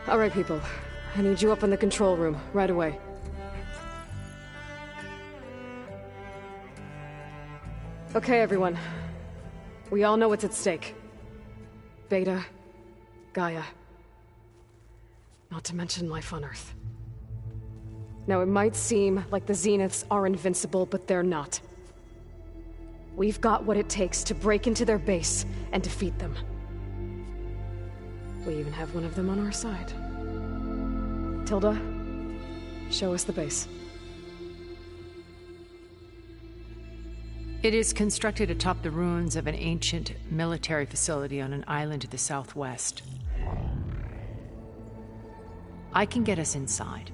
Alright, people. I need you up in the control room, right away. Okay, everyone. We all know what's at stake. Beta, Gaia. Not to mention life on Earth. Now, it might seem like the Zeniths are invincible, but they're not. We've got what it takes to break into their base and defeat them. We even have one of them on our side. Tilda, show us the base. It is constructed atop the ruins of an ancient military facility on an island to the southwest. I can get us inside.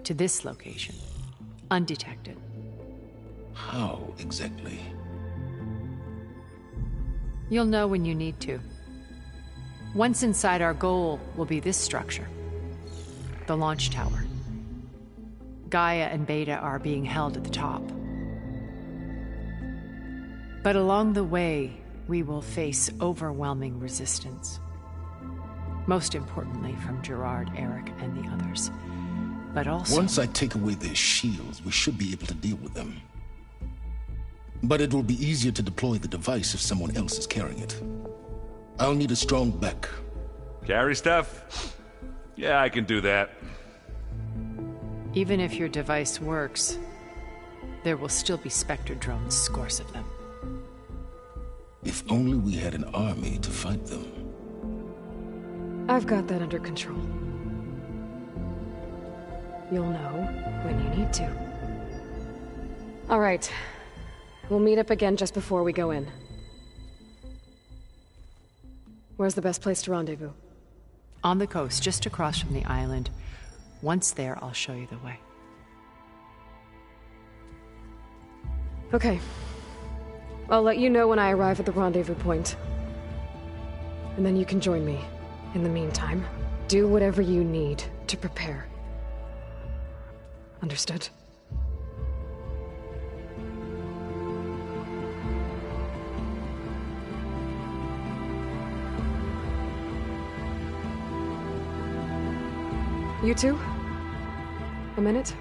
To this location. Undetected. How exactly? You'll know when you need to. Once inside, our goal will be this structure. The launch tower. Gaia and Beta are being held at the top. But along the way, we will face overwhelming resistance. Most importantly from Gerard, Eric, and the others. But also... Once I take away their shields, we should be able to deal with them. But it will be easier to deploy the device if someone else is carrying it. I'll need a strong back. Carry stuff? Yeah, I can do that. Even if your device works, there will still be Spectre drones, scores of them. If only we had an army to fight them. I've got that under control. You'll know when you need to. All right. We'll meet up again just before we go in. Where's the best place to rendezvous? On the coast, just across from the island. Once there, I'll show you the way. Okay. I'll let you know when I arrive at the rendezvous point. And then you can join me. In the meantime, do whatever you need to prepare. Understood? You two? A minute?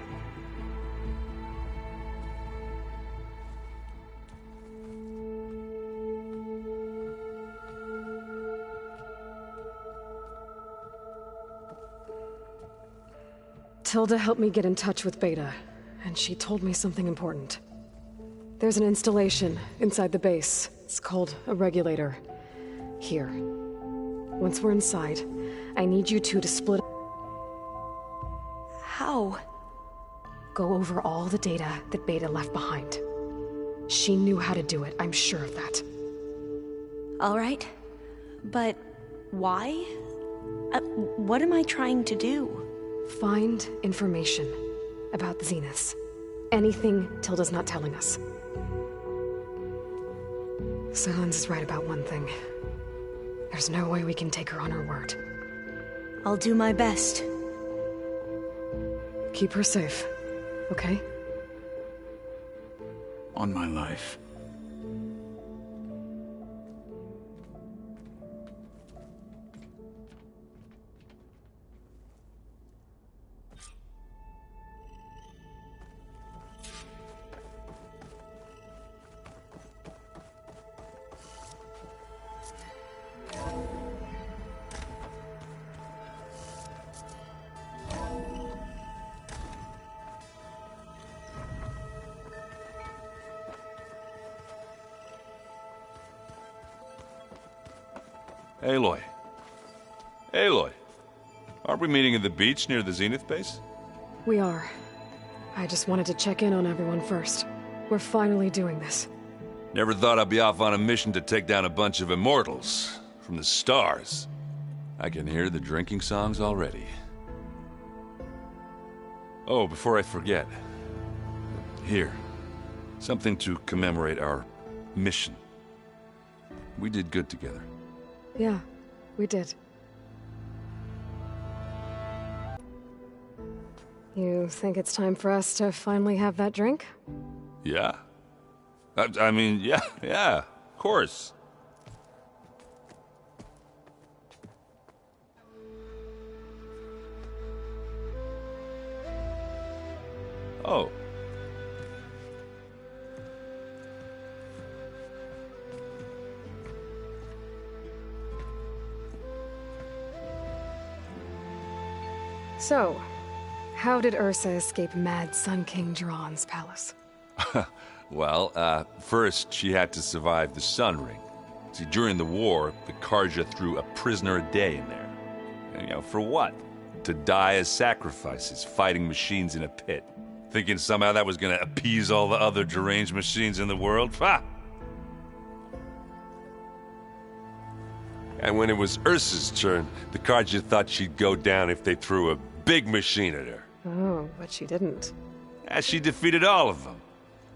Tilda helped me get in touch with Beta, and she told me something important. There's an installation inside the base. It's called a regulator. Here. Once we're inside, I need you two to split... How? Go over all the data that Beta left behind. She knew how to do it, I'm sure of that. All right. But why? What am I trying to do? Find information about the Zeniths. Anything Tilda's not telling us. Silence is right about one thing. There's no way we can take her on her word. I'll do my best. Keep her safe, okay? On my life. Aloy. Aloy. Aren't we meeting at the beach near the Zenith base? We are. I just wanted to check in on everyone first. We're finally doing this. Never thought I'd be off on a mission to take down a bunch of immortals from the stars. I can hear the drinking songs already. Oh, before I forget. Here. Something to commemorate our mission. We did good together. Yeah, we did. You think it's time for us to finally have that drink? Yeah. I mean, yeah, of course. Oh. So, how did Ursa escape Mad Sun King Jiran's palace? Well, first she had to survive the Sun Ring. See, during the war, the Karja threw a prisoner a day in there. And, for what? To die as sacrifices, fighting machines in a pit. Thinking somehow that was gonna appease all the other deranged machines in the world? Ha! And when it was Ursa's turn, the Karja thought she'd go down if they threw a big machine at her. Oh, but she didn't. As she defeated all of them.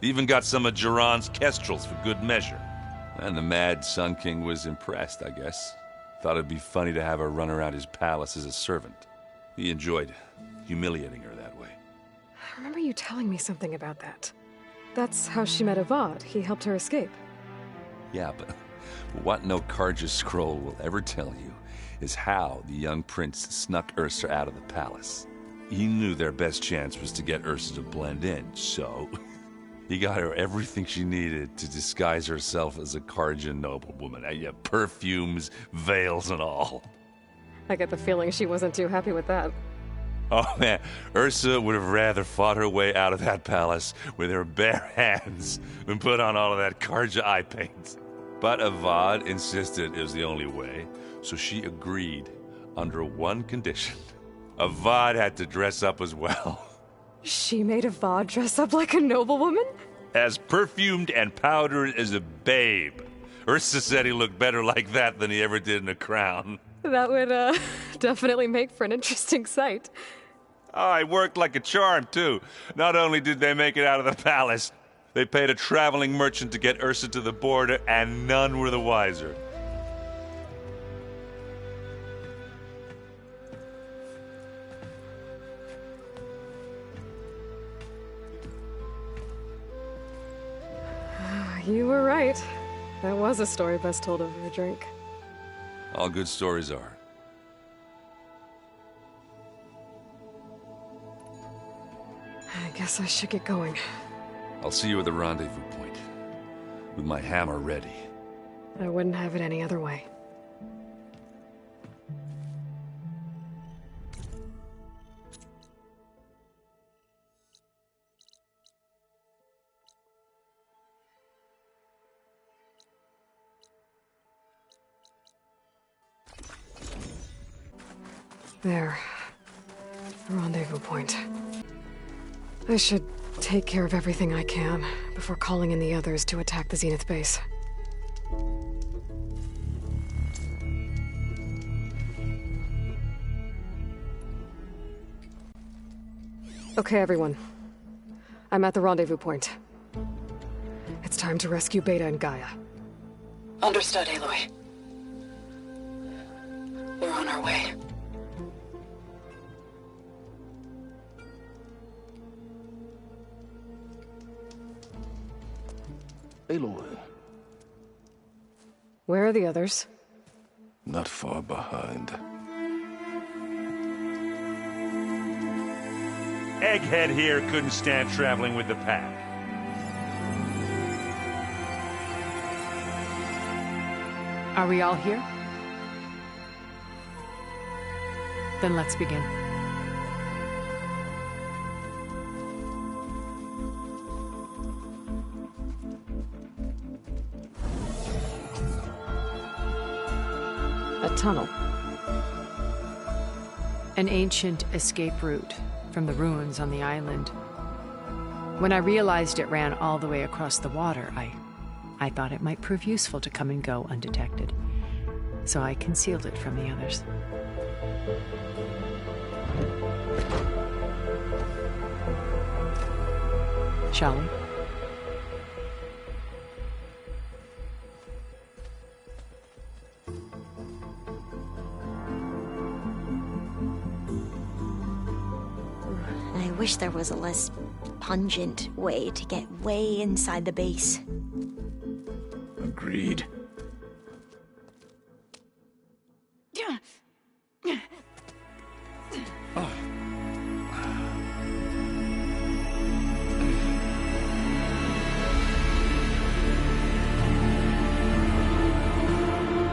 Even got some of Jiran's kestrels for good measure. And the Mad Sun King was impressed, I guess. Thought it'd be funny to have her run around his palace as a servant. He enjoyed humiliating her that way. I remember you telling me something about that. That's how she met Avad. He helped her escape. Yeah, but what no Karja scroll will ever tell you is how the young prince snuck Ursa out of the palace. He knew their best chance was to get Ursa to blend in, so he got her everything she needed to disguise herself as a Karja noblewoman. Yeah, perfumes, veils, and all. I get the feeling she wasn't too happy with that. Oh man, Ursa would have rather fought her way out of that palace with her bare hands than put on all of that Karja eye paint. But Avad insisted it was the only way, so she agreed under one condition. Avad had to dress up as well. She made Avad dress up like a noblewoman? As perfumed and powdered as a babe. Ursa said he looked better like that than he ever did in a crown. That would, definitely make for an interesting sight. Oh, it worked like a charm, too. Not only did they make it out of the palace, they paid a traveling merchant to get Ursa to the border, and none were the wiser. You were right. That was a story best told over a drink. All good stories are. I guess I should get going. I'll see you at the rendezvous point, with my hammer ready. I wouldn't have it any other way. There. The rendezvous point. I should take care of everything I can before calling in the others to attack the Zenith base. Okay, everyone. I'm at the rendezvous point. It's time to rescue Beta and Gaia. Understood, Aloy. We're on our way. Aloy, Where are the others? not far behind. Egghead here couldn't stand traveling with the pack. Are we all here? Then let's begin. A tunnel. An ancient escape route from the ruins on the island. When I realized it ran all the way across the water, I thought it might prove useful to come and go undetected. So I concealed it from the others. Shall we? I wish there was a less pungent way to get way inside the base. Agreed.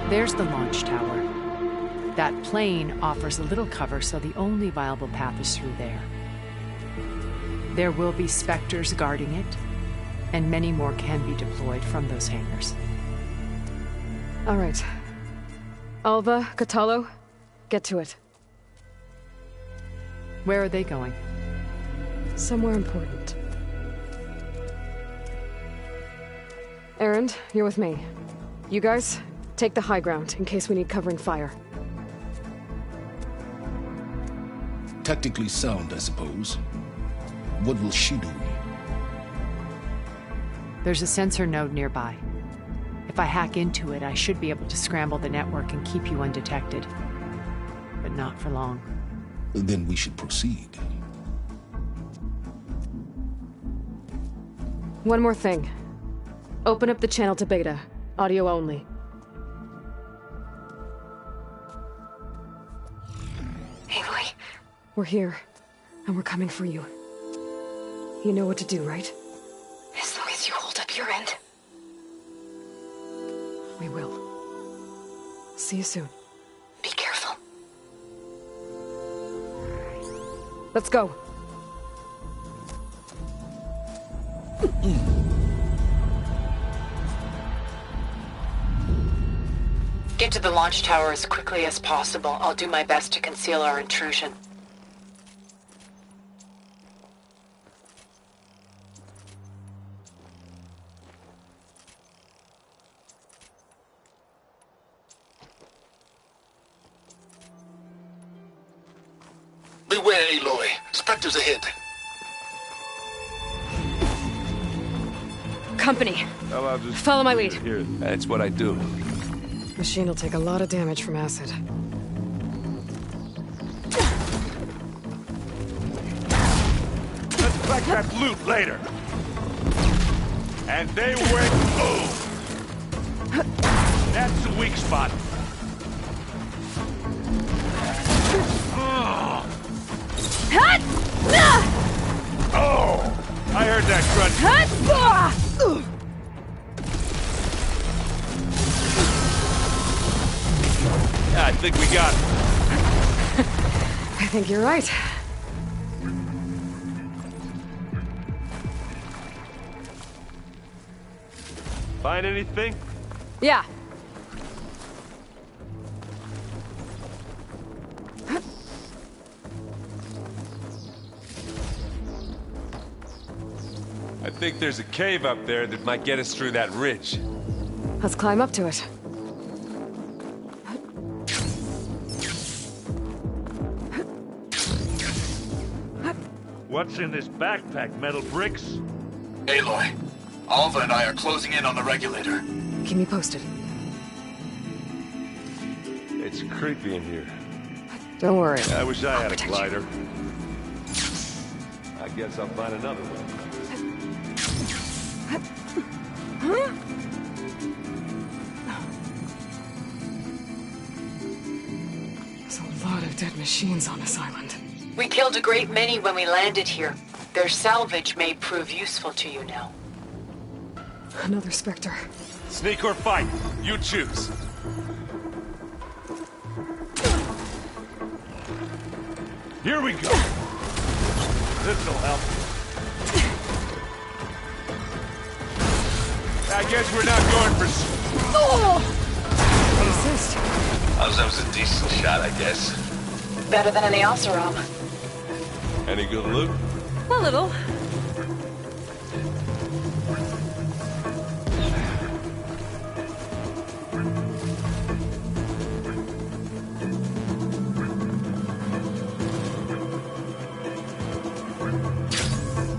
There's the launch tower. That plane offers a little cover, so the only viable path is through there. There will be Spectres guarding it, and many more can be deployed from those hangars. All right. Alva, Catalo, get to it. Where are they going? Somewhere important. Erend, you're with me. You guys, take the high ground in case we need covering fire. Tactically sound, I suppose. What will she do? There's a sensor node nearby. If I hack into it, I should be able to scramble the network and keep you undetected. But not for long. Then we should proceed. One more thing. Open up the channel to Beta. Audio only. Aloy. We're here, and we're coming for you. You know what to do, right? As long as you hold up your end. We will. See you soon. Be careful. Let's go. Get to the launch tower as quickly as possible. I'll do my best to conceal our intrusion. Beware, Aloy. Spectres ahead. Company. Well, I'll just Follow my lead. Here, that's what I do. Machine will take a lot of damage from acid. Let's collect that loot later. And they went boom. That's the weak spot. Oh! I heard that crunch. Yeah, I think we got it. I think you're right. Find anything? Yeah. I think there's a cave up there that might get us through that ridge. Let's climb up to it. What's in this backpack? Metal bricks? Aloy, Alva and I are closing in on the regulator. Keep me posted. It's creepy in here. Don't worry. I wish I had a protect you. glider. I guess I'll find another one. There's a lot of dead machines on this island. We killed a great many when we landed here. Their salvage may prove useful to you now. Another Spectre. Sneak or fight? You choose. Here we go. This'll help. I guess we're not going for... Assist. That was a decent shot, I guess. Better than any Oseram. Any good loot? A little.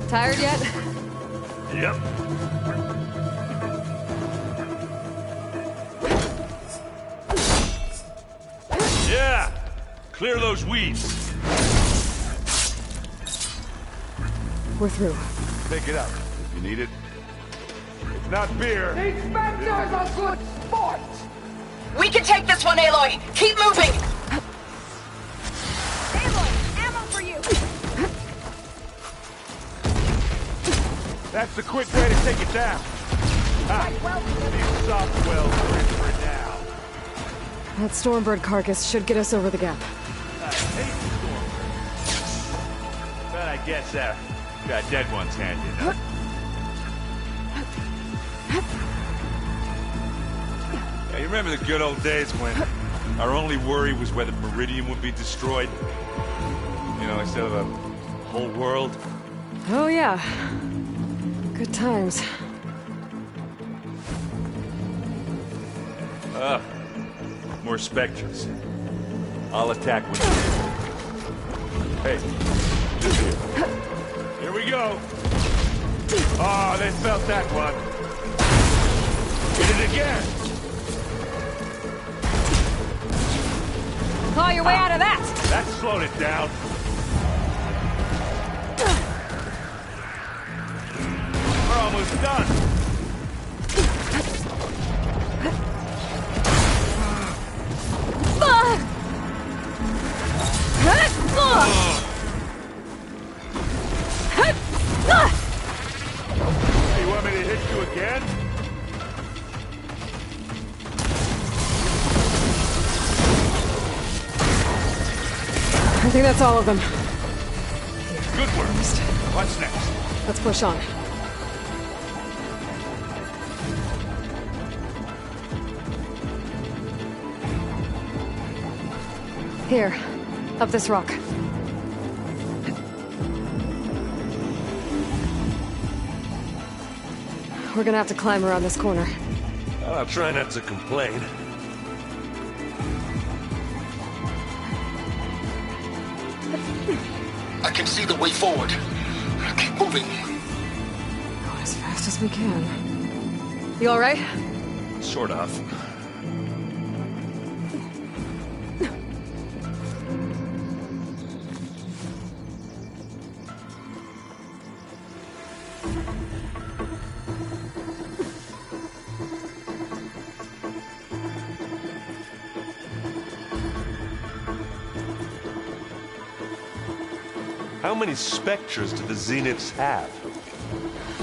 Tired yet? Yep. Yeah! Clear those weeds. We're through. Pick it up if you need it. It's not beer. These Spectres are good sport! We can take this one, Aloy! Keep moving! Aloy, ammo for you! That's the quick way to take it down. Ha! These soft wells are in for now. That Stormbird carcass should get us over the gap. I hate Stormbird. But I guess, got dead ones handy, huh? Yeah, you remember the good old days when our only worry was whether Meridian would be destroyed? You know, instead of a whole world? Oh yeah. Good times. More specters. I'll attack when you... Hey, this here. Here we go. Oh, they felt that one. Hit it again. Claw your way out of that! That slowed it down. We're almost done. You want me to hit you again? I think that's all of them. Good work. What's next? Let's push on. Here, up this rock. We're gonna have to climb around this corner. I'll try not to complain. I can see the way forward. Keep moving. Go as fast as we can. You alright? Sort of. How many specters do the Zeniths have?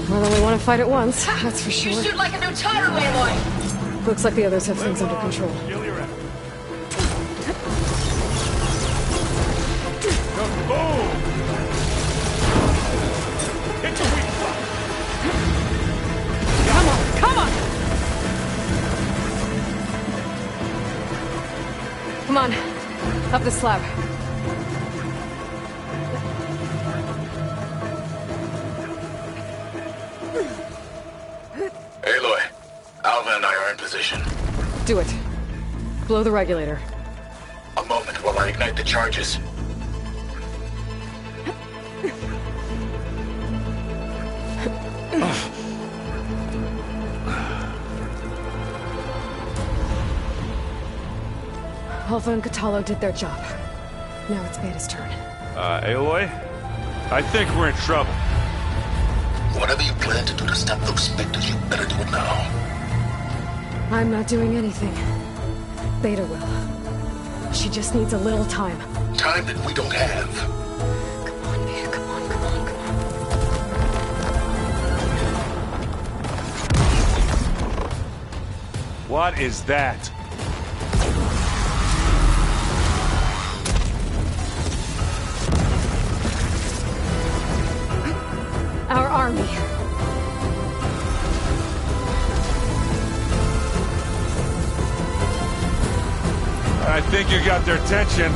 More than we want to fight at once, that's for sure. You shoot like a new Taru, Aloy! Looks like the others have things under control. Kill your effort. Boom! Hit the weak spot! Come on, come on! Come on, up the slab. Aloy, Alva and I are in position. Do it. Blow the regulator. A moment while I ignite the charges. Alpha and Katalo did their job. Now it's Beta's turn. Aloy? I think we're in trouble. Whatever you plan to do to stop those specters, you better do it now. I'm not doing anything. Beta will. She just needs a little time. Time that we don't have. Come on, Beta, come on, come on, come on. What is that? Our army. I think you got their attention.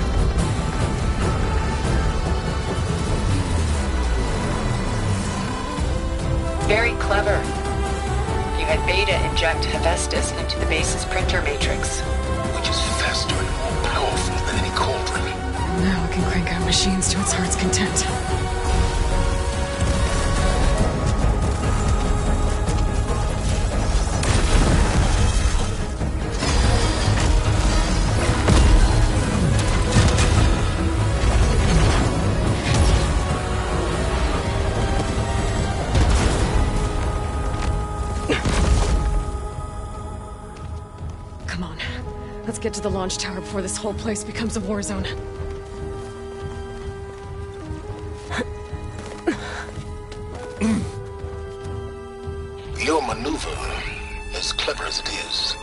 Very clever. You had Beta inject Hephaestus into the base's printer matrix. Which is faster and more powerful than any cauldron. Now it can crank out machines to its heart's content. Come on. Let's get to the launch tower before this whole place becomes a war zone. Your maneuver, as clever as it is,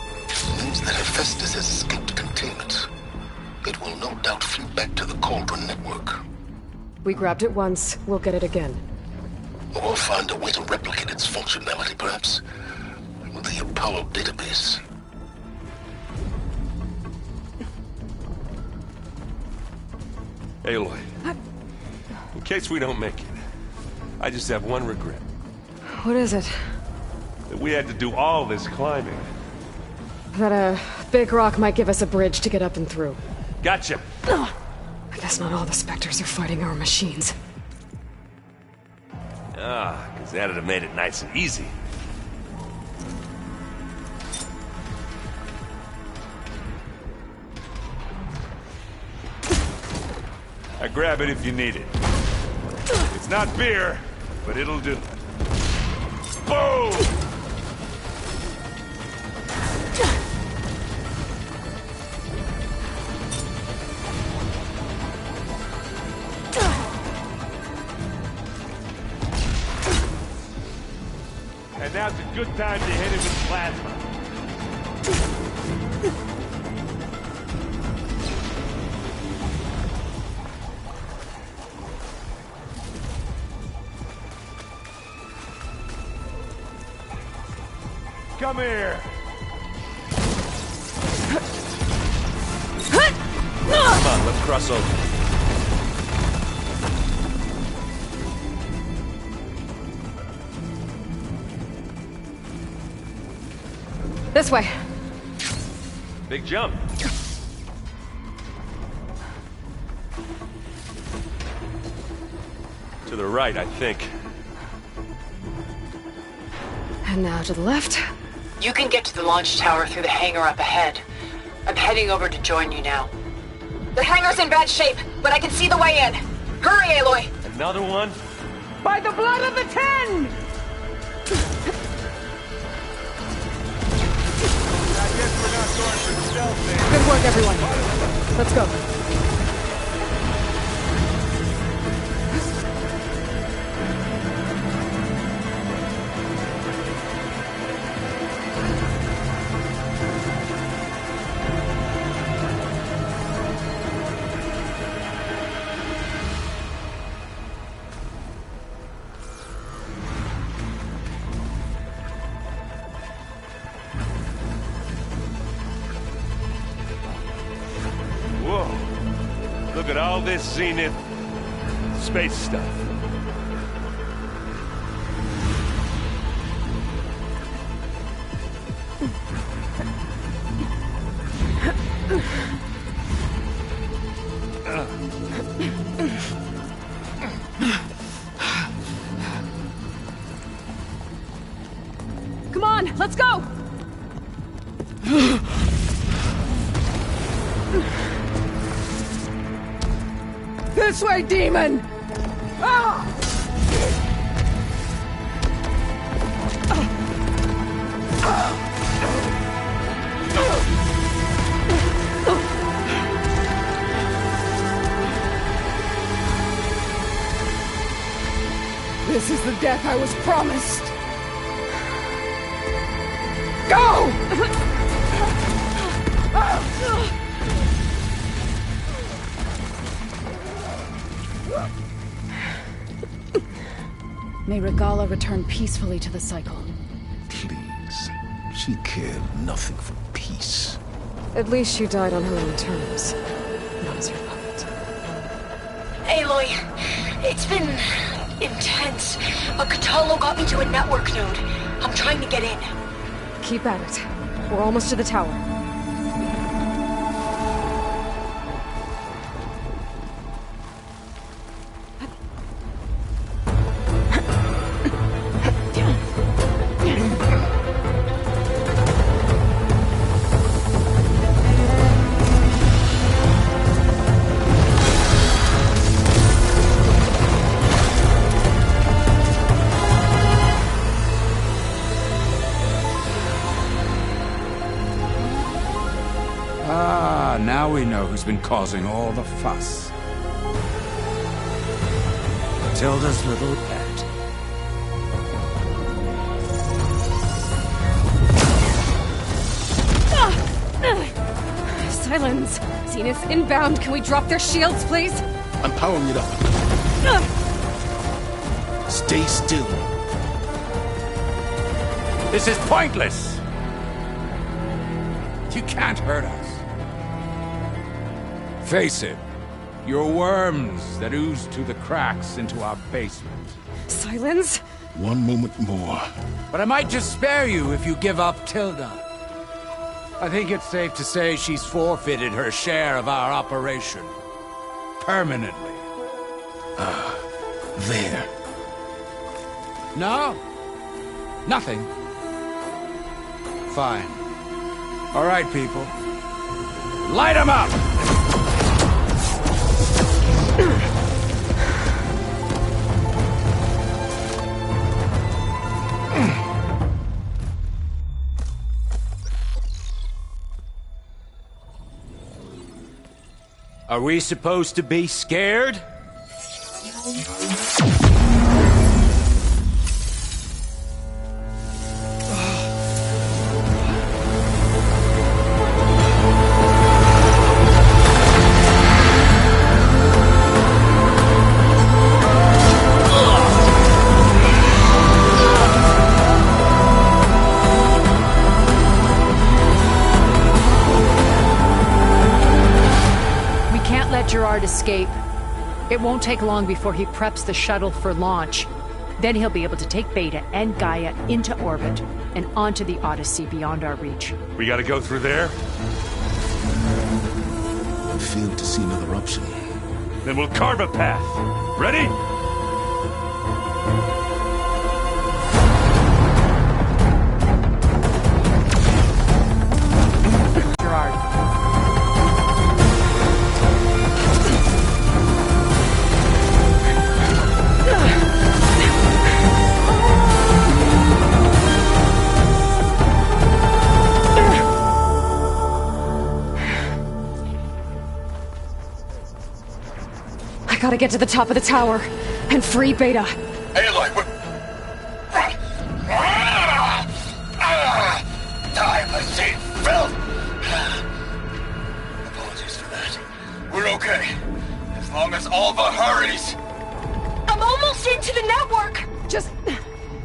means that Hephaestus has escaped containment. doubt flew back to the Cauldron network. We grabbed it once, we'll get it again. Or find a way to replicate its functionality, perhaps, with the Apollo database. Aloy, in case we don't make it, I just have one regret. What is it? That we had to do all this climbing. That a big rock might give us a bridge to get up and through. Gotcha! I guess not all the Spectres are fighting our machines. Because that'd have made it nice and easy. I grab it if you need it. It's not beer, but it'll do. Boom! And now's a good time to hit it with plasma. Come here. Come on, let's cross over. This way. Big jump. To the right, I think. And now to the left. You can get to the launch tower through the hangar up ahead. I'm heading over to join you now. The hangar's in bad shape, but I can see the way in. Hurry, Aloy! Another one? By the blood of the Ten! I guess we're not going for stealth there. Good work, everyone. Let's go. Look at all this Zenith space stuff. Come on, let's go! This way, demon! Ah! This is the death I was promised. Go! May Regala return peacefully to the cycle. Please. She cared nothing for peace. At least she died on her own terms. Not as your puppet. Aloy, it's been intense, but Cthulhu got me to a network node. I'm trying to get in. Keep at it. We're almost to the tower. Now we know who's been causing all the fuss. Matilda's little pet. So Silence! Zenith inbound, can we drop their shields, please? I'm powering it up. Stay still. This is pointless! You can't hurt us. Face it, you're worms that ooze to the cracks into our basement. Silence? One moment more. But I might just spare you if you give up Tilda. I think it's safe to say she's forfeited her share of our operation. Permanently. There. No? Nothing? Fine. All right, people. Light 'em up! Are we supposed to be scared? Gerard escape. It won't take long before he preps the shuttle for launch. Then he'll be able to take Beta and Gaia into orbit and onto the Odyssey beyond our reach. We gotta go through there? I failed to see another option. Then we'll carve a path. Ready? Gerard. Gotta get to the top of the tower and free Beta. Aloy, what? Time has seen filth! Apologies for that. We're okay. As long as Alva hurries. I'm almost into the network! Just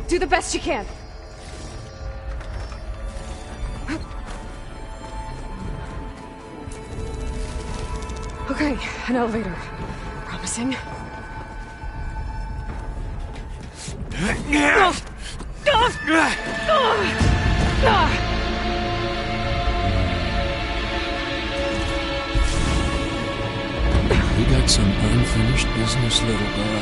do the best you can. Okay, an elevator. Promising. You got some unfinished business, little girl.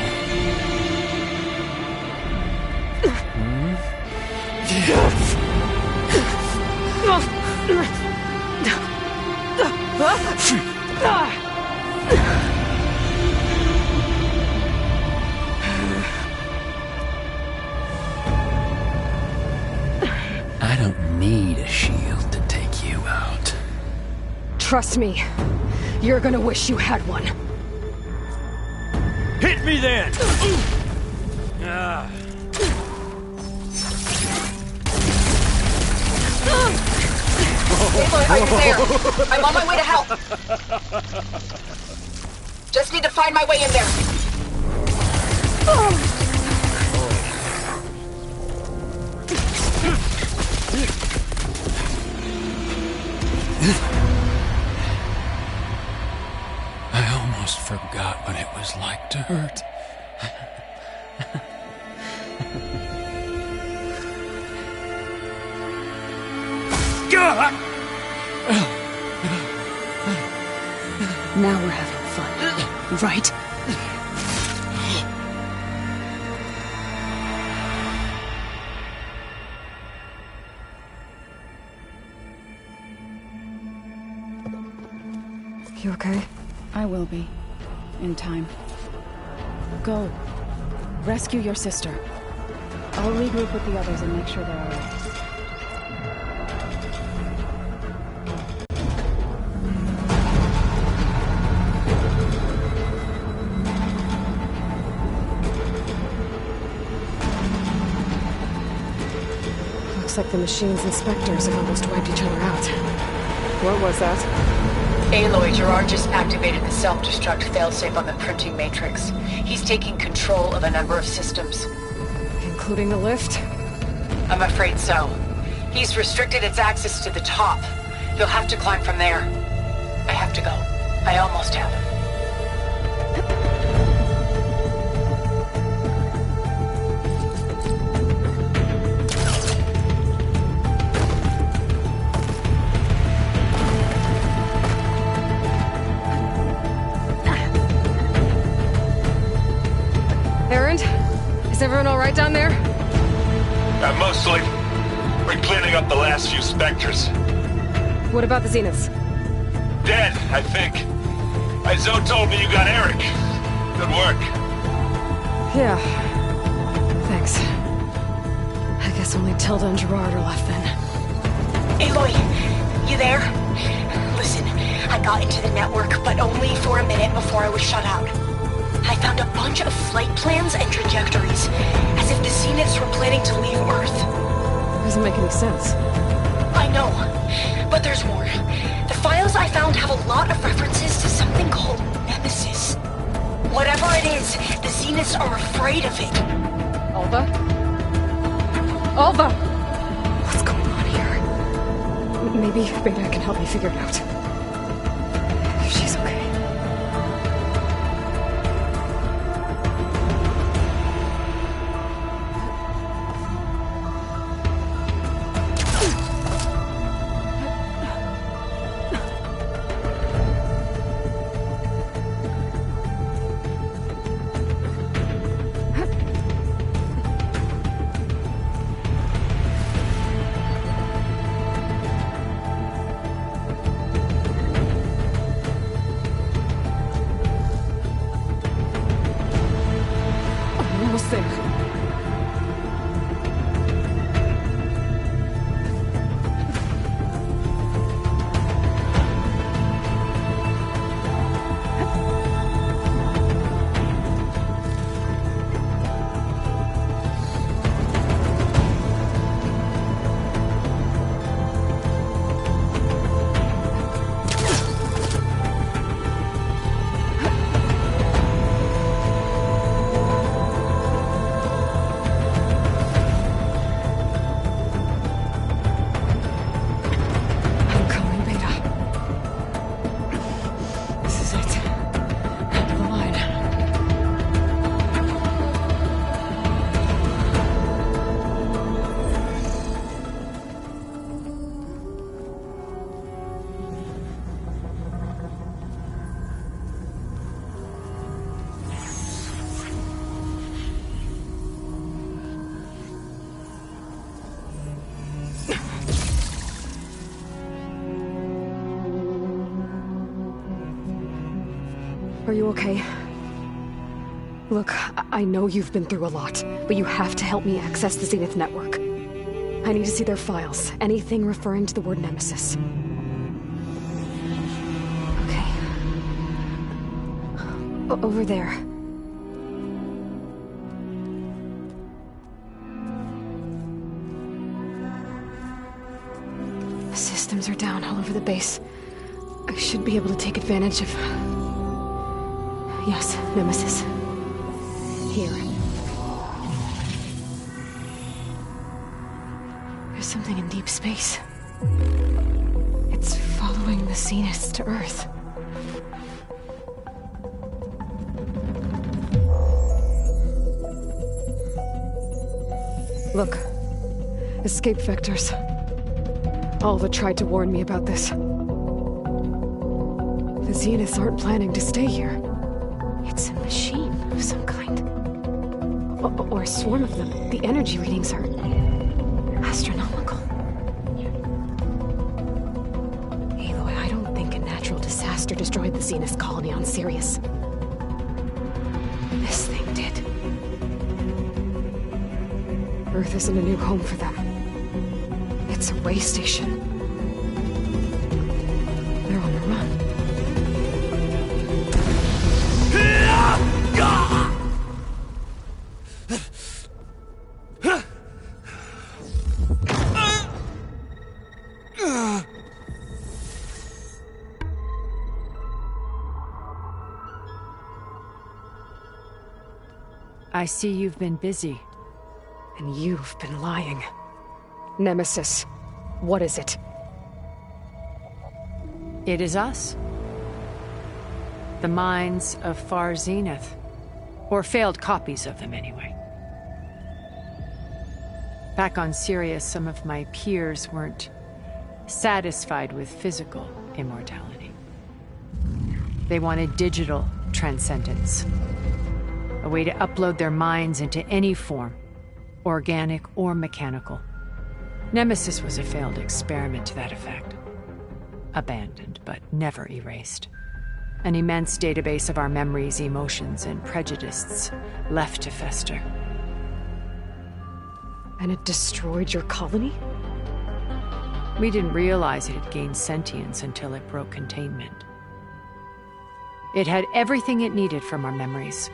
I don't need a shield to take you out. Trust me, you're gonna wish you had one. Hit me then! Aloy, are you there? I'm on my way to help. Just need to find my way in there. I almost forgot what it was like to hurt. Now we're having fun, right? You okay? I will be. In time. Go. Rescue your sister. I'll regroup with the others and make sure they're alright. Looks like the machine's inspectors have almost wiped each other out. What was that? Aloy, Gerard just activated the self-destruct failsafe on the printing matrix. He's taking control of a number of systems. Including the lift? I'm afraid so. He's restricted its access to the top. You'll have to climb from there. I have to go. I almost have. Is everyone all right down there? Mostly. We're cleaning up the last few specters. What about the Zeniths? Dead, I think. Zoe told me you got Eric. Good work. Yeah. Thanks. I guess only Tilda and Gerard are left then. Aloy, you there? Listen, I got into the network, but only for a minute before I was shut out. I found a bunch of flight plans and trajectories, as if the Zeniths were planning to leave Earth. Doesn't make any sense. I know, but there's more. The files I found have a lot of references to something called Nemesis. Whatever it is, the Zeniths are afraid of it. Alva? Alva! What's going on here? Maybe Beta can help me figure it out. If she's okay. Are you okay? Look, I know you've been through a lot, but you have to help me access the Zenith network. I need to see their files, anything referring to the word Nemesis. Okay. Over there. The systems are down all over the base. I should be able to take advantage of... Yes, Nemesis. Here. There's something in deep space. It's following the Zeniths to Earth. Look. Escape vectors. Alva tried to warn me about this. The Zeniths aren't planning to stay here. It's a machine of some kind. Or a swarm of them. The energy readings are... astronomical. Aloy, I don't think a natural disaster destroyed the Zenith colony on Sirius. This thing did. Earth isn't a new home for them. It's a way station. They're on the run. I see you've been busy. And you've been lying. Nemesis, what is it? It is us. The minds of Far Zenith. Or failed copies of them, anyway. Back on Sirius, some of my peers weren't satisfied with physical immortality. They wanted digital transcendence. A way to upload their minds into any form, organic or mechanical. Nemesis was a failed experiment to that effect. Abandoned, but never erased. An immense database of our memories, emotions, and prejudices left to fester. And it destroyed your colony? We didn't realize it had gained sentience until it broke containment. It had everything it needed from our memories.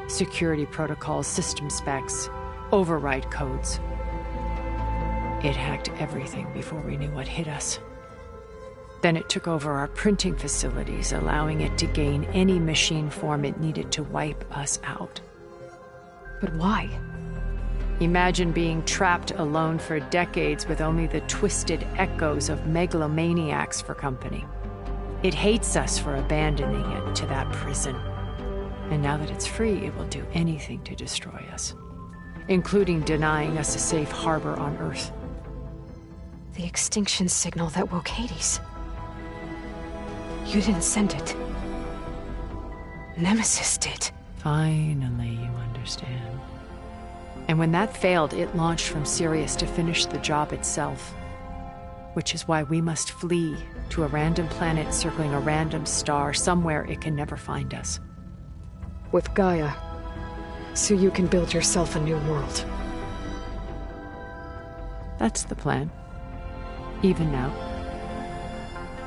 Security protocols, system specs, override codes. It hacked everything before we knew what hit us. Then it took over our printing facilities, allowing it to gain any machine form it needed to wipe us out. But why? Imagine being trapped alone for decades with only the twisted echoes of megalomaniacs for company. It hates us for abandoning it to that prison. And now that it's free, it will do anything to destroy us, including denying us a safe harbor on Earth. The extinction signal that woke Hades. You didn't send it. Nemesis did. Finally, you understand. And when that failed, it launched from Sirius to finish the job itself. Which is why we must flee to a random planet circling a random star, somewhere it can never find us. With Gaia, so you can build yourself a new world. That's the plan. Even now.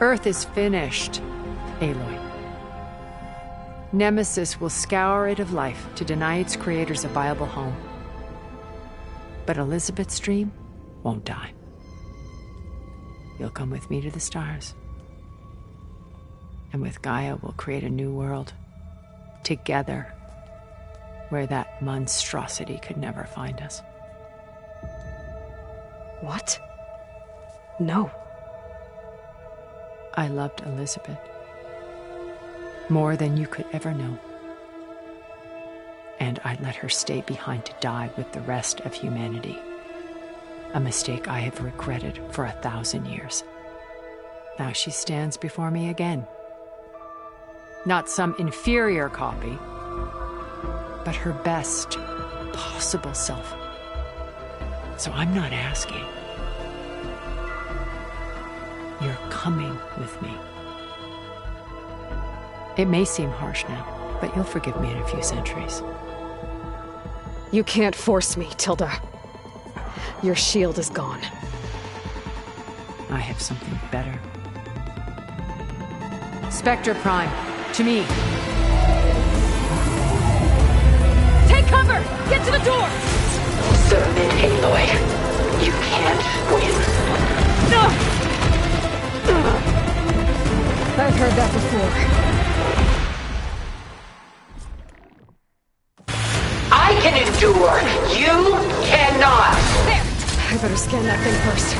Earth is finished, Aloy. Nemesis will scour it of life to deny its creators a viable home. But Elizabeth's dream won't die. You'll come with me to the stars. And with Gaia, we'll create a new world. Together. Where that monstrosity could never find us. What? No. I loved Elizabeth. More than you could ever know. And I let her stay behind to die with the rest of humanity. A mistake I have regretted for 1,000 years. Now she stands before me again. Not some inferior copy, but her best possible self. So I'm not asking. You're coming with me. It may seem harsh now, but you'll forgive me in a few centuries. You can't force me, Tilda. Your shield is gone. I have something better. Spectre Prime, to me. Take cover! Get to the door! Submit, Aloy. You can't win. No! I've heard that before. I can endure. You cannot. There! I better scan that thing first.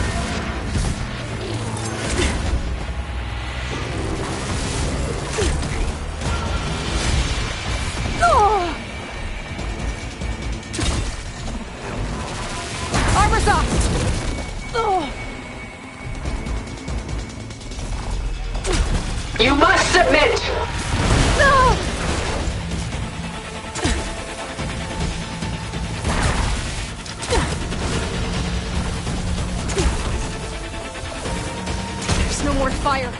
Armor's off! You must submit! No! There's no more fire.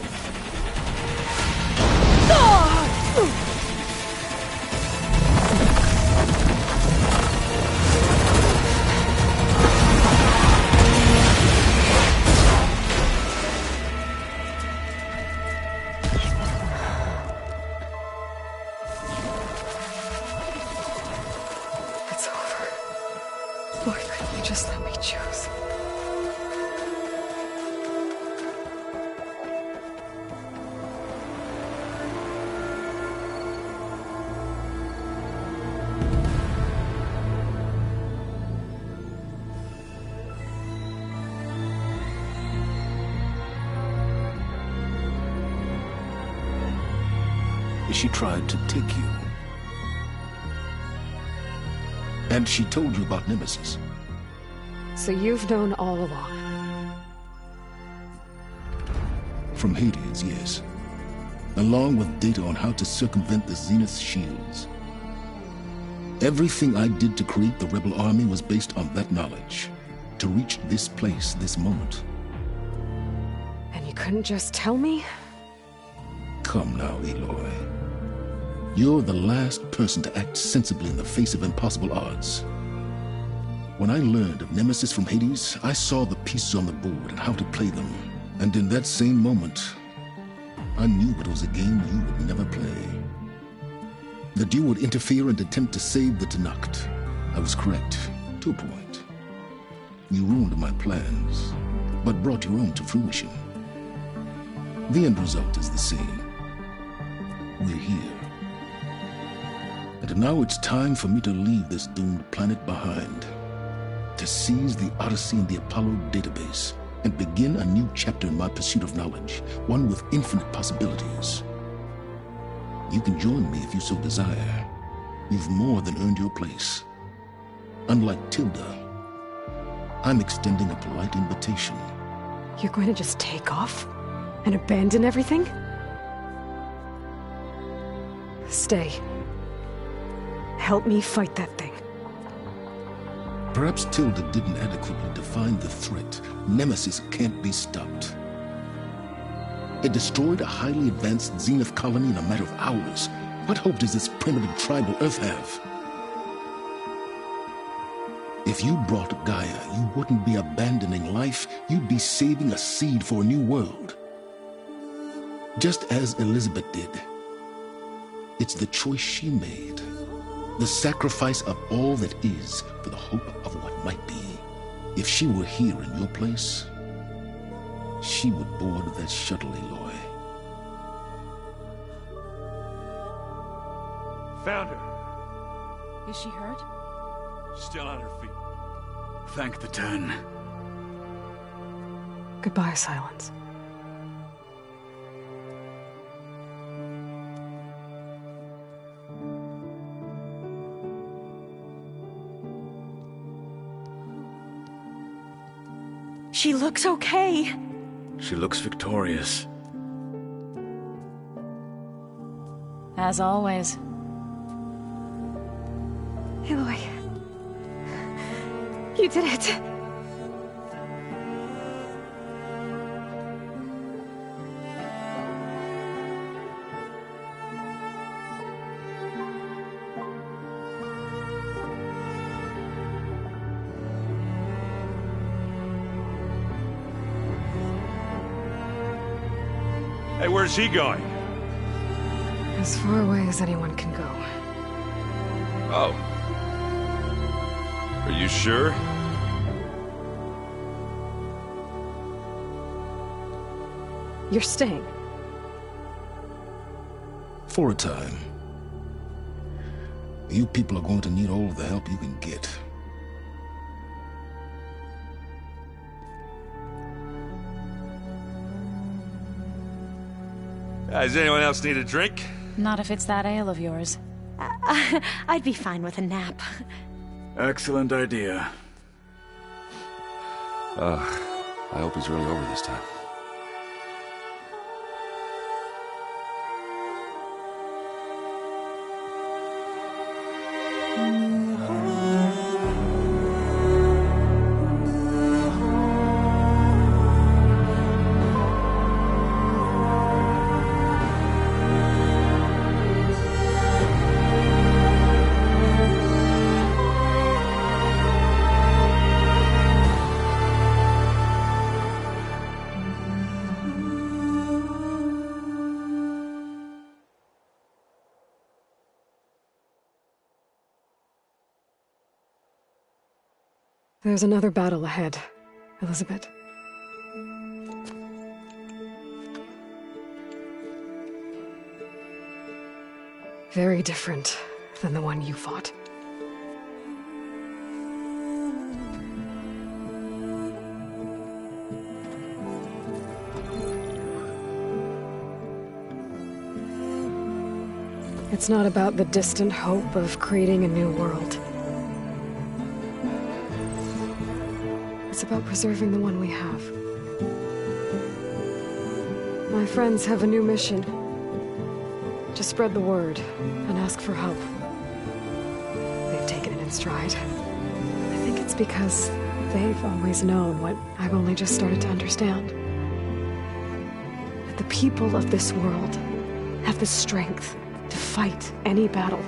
It's over. Why couldn't you just let me choose? She tried to take you. And she told you about Nemesis. So you've known all along. From Hades, yes. Along with data on how to circumvent the Zenith shields. Everything I did to create the rebel army was based on that knowledge. To reach this place, this moment. And you couldn't just tell me? Come now, Aloy. You're the last person to act sensibly in the face of impossible odds. When I learned of Nemesis from Hades, I saw the pieces on the board and how to play them. And in that same moment, I knew it was a game you would never play. That you would interfere and attempt to save the Tenakth. I was correct, to a point. You ruined my plans, but brought your own to fruition. The end result is the same. We're here. And now it's time for me to leave this doomed planet behind. To seize the Odyssey and the Apollo database, and begin a new chapter in my pursuit of knowledge, one with infinite possibilities. You can join me if you so desire. You've more than earned your place. Unlike Tilda, I'm extending a polite invitation. You're going to just take off? And abandon everything? Stay. Help me fight that thing. Perhaps Tilda didn't adequately define the threat. Nemesis can't be stopped. It destroyed a highly advanced Zenith colony in a matter of hours. What hope does this primitive tribal Earth have? If you brought Gaia, you wouldn't be abandoning life, you'd be saving a seed for a new world. Just as Elizabeth did. It's the choice she made. The sacrifice of all that is for the hope of what might be. If she were here in your place, she would board that shuttle, Aloy. Found her. Is she hurt? Still on her feet. Thank the Ten. Goodbye, Silence. She looks okay. She looks victorious. As always. Aloy. You did it. Hey, where's he going? As far away as anyone can go. Oh. Are you sure? You're staying. For a time. You people are going to need all of the help you can get. Does anyone else need a drink? Not if it's that ale of yours. I'd be fine with a nap. Excellent idea. I hope he's really over this time. There's another battle ahead, Elizabeth. Very different than the one you fought. It's not about the distant hope of creating a new world. It's about preserving the one we have. My friends have a new mission. Just spread the word and ask for help. They've taken it in stride. I think it's because they've always known what I've only just started to understand. That the people of this world have the strength to fight any battle.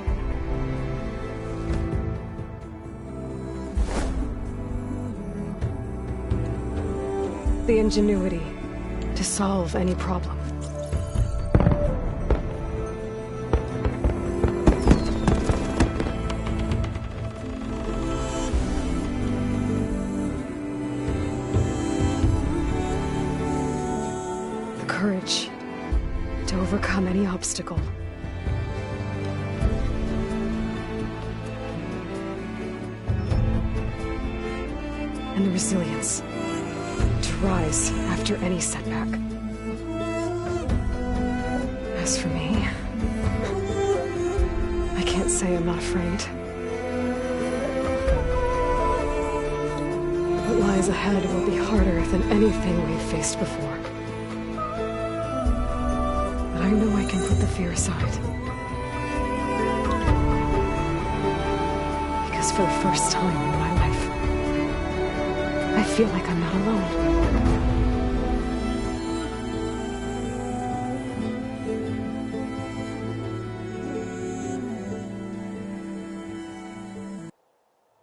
The ingenuity to solve any problem. The courage to overcome any obstacle. And the resilience to rise after any setback. As for me, I can't say I'm not afraid. What lies ahead will be harder than anything we've faced before. But I know I can put the fear aside. Because for the first time in my life, I feel like I'm not alone.